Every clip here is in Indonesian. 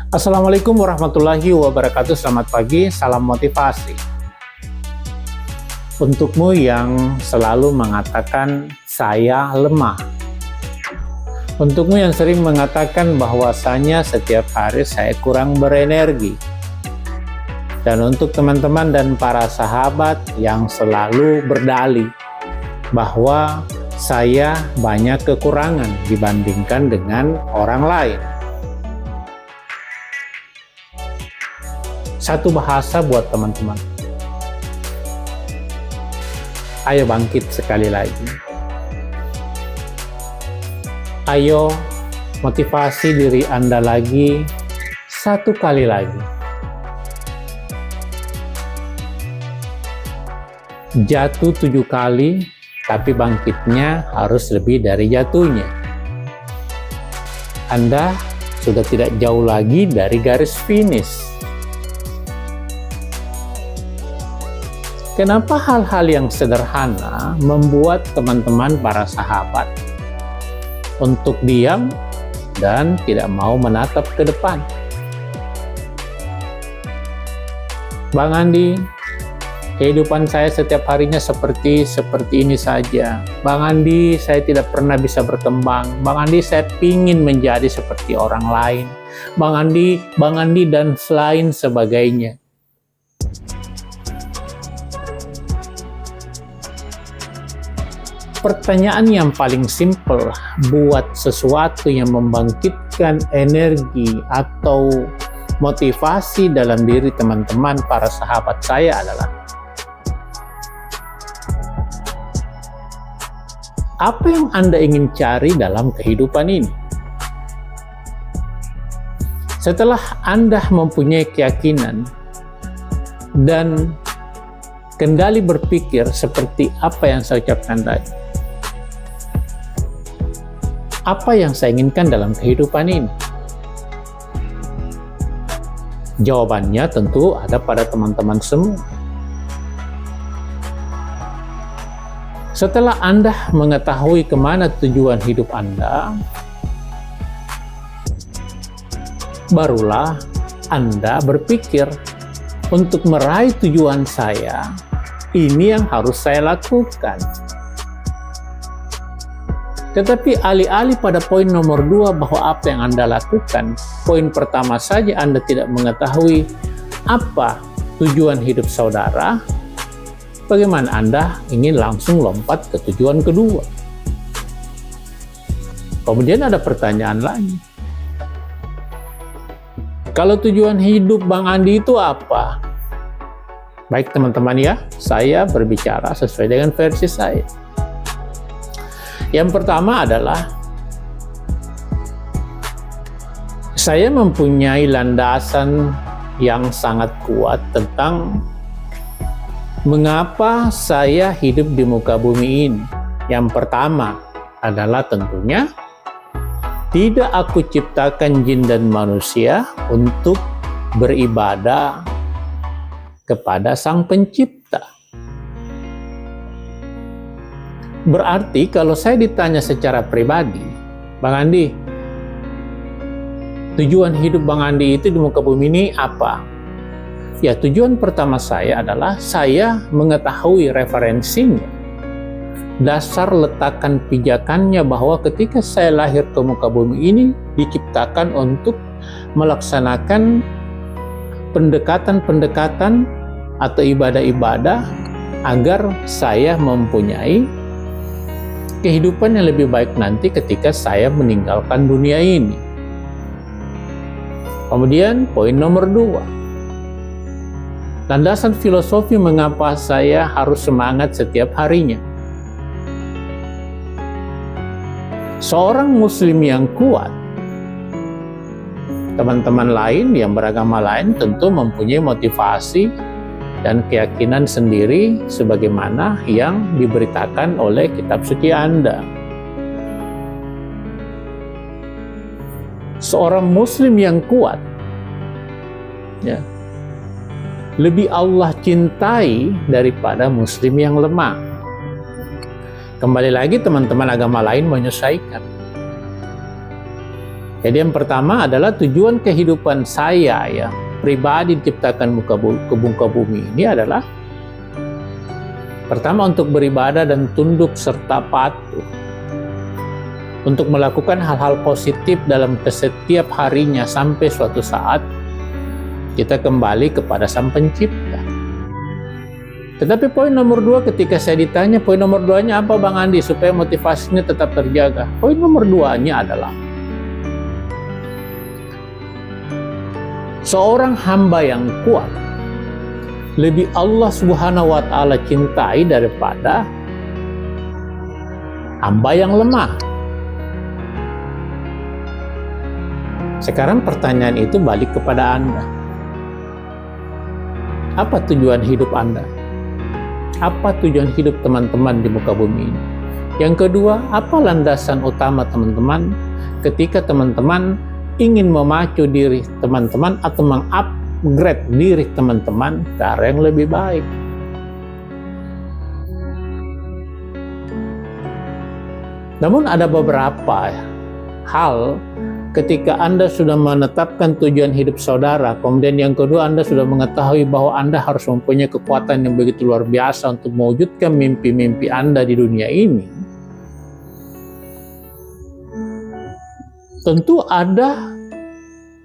Assalamualaikum warahmatullahi wabarakatuh. Selamat pagi, salam motivasi. Untukmu yang selalu mengatakan saya lemah. Untukmu yang sering mengatakan bahwasanya setiap hari saya kurang berenergi. Dan untuk teman-teman dan para sahabat yang selalu berdalih bahwa saya banyak kekurangan dibandingkan dengan orang lain. Satu bahasa buat teman-teman. Ayo bangkit sekali lagi. Ayo motivasi diri Anda lagi satu kali lagi. Jatuh 7 kali, tapi bangkitnya harus lebih dari jatuhnya. Anda sudah tidak jauh lagi dari garis finish. Kenapa hal-hal yang sederhana membuat teman-teman para sahabat untuk diam dan tidak mau menatap ke depan? Bang Andi, kehidupan saya setiap harinya seperti ini saja. Bang Andi, saya tidak pernah bisa berkembang. Bang Andi, saya ingin menjadi seperti orang lain. Bang Andi dan lain sebagainya. Pertanyaan yang paling simpel buat sesuatu yang membangkitkan energi atau motivasi dalam diri teman-teman para sahabat saya adalah, apa yang Anda ingin cari dalam kehidupan ini? Setelah Anda mempunyai keyakinan dan kendali berpikir seperti apa yang saya ucapkan tadi, apa yang saya inginkan dalam kehidupan ini? Jawabannya tentu ada pada teman-teman semua. Setelah Anda mengetahui kemana tujuan hidup Anda, barulah Anda berpikir, untuk meraih tujuan saya, ini yang harus saya lakukan. Tetapi alih-alih pada poin nomor 2 bahwa apa yang Anda lakukan, poin pertama saja Anda tidak mengetahui apa tujuan hidup saudara, bagaimana Anda ingin langsung lompat ke tujuan kedua? Kemudian ada pertanyaan lagi. Kalau tujuan hidup Bang Andi itu apa? Baik teman-teman ya, saya berbicara sesuai dengan versi saya. Yang pertama adalah, saya mempunyai landasan yang sangat kuat tentang mengapa saya hidup di muka bumi ini. Yang pertama adalah tentunya, tidak aku ciptakan jin dan manusia untuk beribadah kepada Sang Pencipta. Berarti kalau saya ditanya secara pribadi, Bang Andi, tujuan hidup Bang Andi itu di muka bumi ini apa? Ya, tujuan pertama saya adalah saya mengetahui referensinya, dasar letakan pijakannya, bahwa ketika saya lahir ke muka bumi ini diciptakan untuk melaksanakan pendekatan-pendekatan atau ibadah-ibadah agar saya mempunyai kehidupan yang lebih baik nanti ketika saya meninggalkan dunia ini. Kemudian poin nomor 2, landasan filosofi mengapa saya harus semangat setiap harinya. Seorang muslim yang kuat, teman-teman lain yang beragama lain tentu mempunyai motivasi dan keyakinan sendiri sebagaimana yang diberitakan oleh kitab suci Anda. Seorang muslim yang kuat, ya, lebih Allah cintai daripada muslim yang lemah. Kembali lagi teman-teman agama lain menyesuaikan. Jadi yang pertama adalah tujuan kehidupan saya ya, pribadi diciptakan ke muka bumi ini adalah pertama untuk beribadah dan tunduk serta patuh. Untuk melakukan hal-hal positif dalam setiap harinya sampai suatu saat kita kembali kepada Sang Pencipta. Tetapi poin nomor 2, ketika saya ditanya poin nomor 2-nya apa Bang Andi supaya motivasinya tetap terjaga? Poin nomor 2-nya adalah seorang hamba yang kuat lebih Allah Subhanahu wa Ta'ala cintai daripada hamba yang lemah. Sekarang pertanyaan itu balik kepada Anda. Apa tujuan hidup Anda? Apa tujuan hidup teman-teman di muka bumi ini? Yang kedua, apa landasan utama teman-teman ketika teman-teman ingin memacu diri teman-teman atau mengupgrade diri teman-teman ke arah yang lebih baik? Namun ada beberapa hal ketika Anda sudah menetapkan tujuan hidup saudara, kemudian yang kedua Anda sudah mengetahui bahwa Anda harus mempunyai kekuatan yang begitu luar biasa untuk mewujudkan mimpi-mimpi Anda di dunia ini. Tentu ada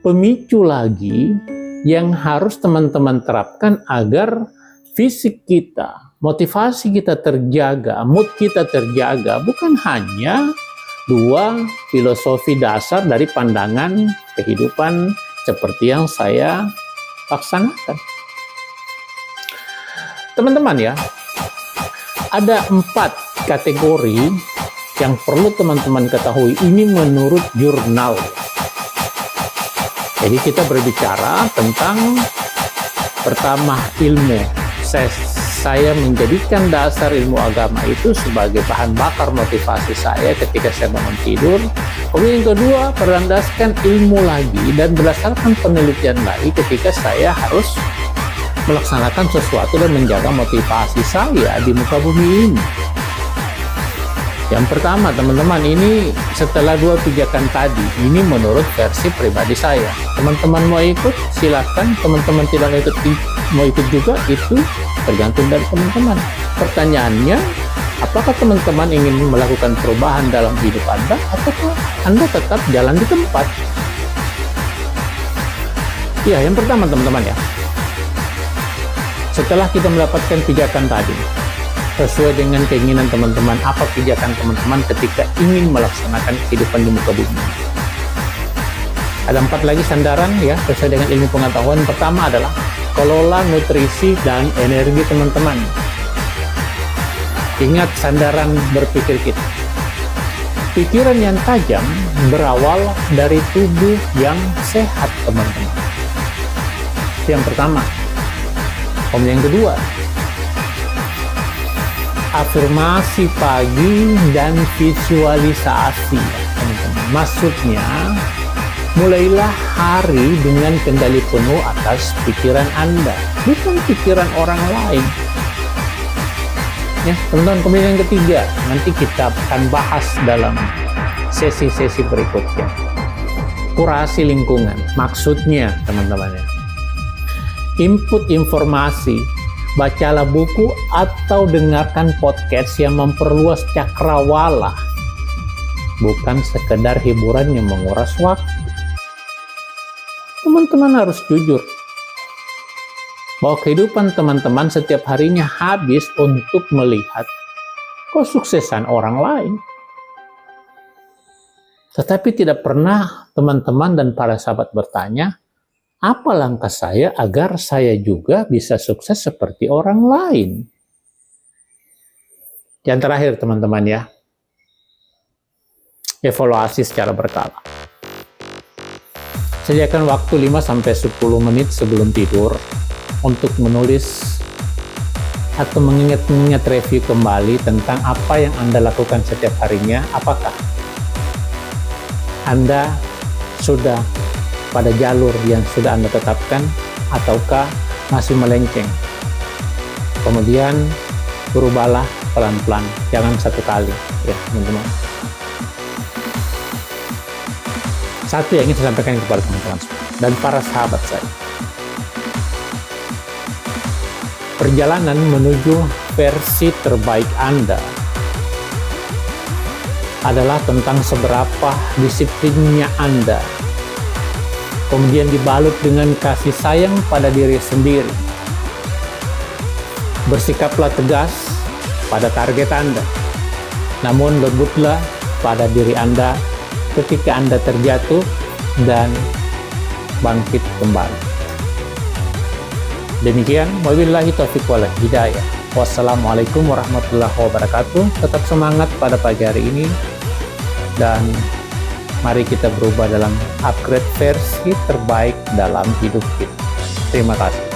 pemicu lagi yang harus teman-teman terapkan agar fisik kita, motivasi kita terjaga, mood kita terjaga, bukan hanya 2 filosofi dasar dari pandangan kehidupan seperti yang saya laksanakan. Teman-teman ya, ada 4 kategori yang perlu teman-teman ketahui. Ini menurut jurnal. Jadi kita berbicara tentang pertama ilmu. Saya menjadikan dasar ilmu agama itu sebagai bahan bakar motivasi saya ketika saya bangun tidur. Kemudian yang kedua, berlandaskan ilmu lagi dan berdasarkan penelitian lagi ketika saya harus melaksanakan sesuatu dan menjaga motivasi saya di muka bumi ini. Yang pertama teman-teman, ini setelah 2 pijakan tadi, ini menurut versi pribadi saya. Teman-teman mau ikut silakan, teman-teman tidak mau ikut juga, itu tergantung dari teman-teman. Pertanyaannya, apakah teman-teman ingin melakukan perubahan dalam hidup Anda ataukah Anda tetap jalan di tempat? Ya, yang pertama teman-teman ya, setelah kita mendapatkan pijakan tadi, sesuai dengan keinginan teman-teman, apa pijakan teman-teman ketika ingin melaksanakan kehidupan di muka bumi? Ada 4 lagi sandaran ya, sesuai dengan ilmu pengetahuan. Pertama adalah kelola nutrisi dan energi teman-teman. Ingat sandaran berpikir kita. Pikiran yang tajam berawal dari tubuh yang sehat teman-teman. Yang pertama. Yang kedua, afirmasi pagi dan visualisasi teman-teman. Maksudnya, mulailah hari dengan kendali penuh atas pikiran Anda, bukan pikiran orang lain. Ya, teman-teman, kemudian yang ketiga, nanti kita akan bahas dalam sesi-sesi berikutnya. Kurasi lingkungan, maksudnya teman-teman ya. Input informasi, bacalah buku atau dengarkan podcast yang memperluas cakrawala, bukan sekedar hiburan yang menguras waktu. Teman-teman harus jujur bahwa kehidupan teman-teman setiap harinya habis untuk melihat kesuksesan orang lain. Tetapi tidak pernah teman-teman dan para sahabat bertanya, apa langkah saya agar saya juga bisa sukses seperti orang lain? Yang terakhir teman-teman ya, evaluasi secara berkala. Sediakan waktu 5-10 menit sebelum tidur untuk menulis atau mengingat-ingat review kembali tentang apa yang Anda lakukan setiap harinya. Apakah Anda sudah pada jalur yang sudah Anda tetapkan ataukah masih melenceng? Kemudian berubahlah pelan-pelan, jangan satu kali ya teman-teman. Satu yang ingin saya sampaikan kepada teman-teman dan para sahabat saya. Perjalanan menuju versi terbaik Anda adalah tentang seberapa disiplinnya Anda, kemudian dibalut dengan kasih sayang pada diri sendiri. Bersikaplah tegas pada target Anda, namun lembutlah pada diri Anda ketika Anda terjatuh dan bangkit kembali. Demikian, wabillahi taufiq wal hidayah. Wassalamualaikum warahmatullahi wabarakatuh. Tetap semangat pada pagi hari ini, dan mari kita berubah dalam upgrade versi terbaik dalam hidup kita. Terima kasih.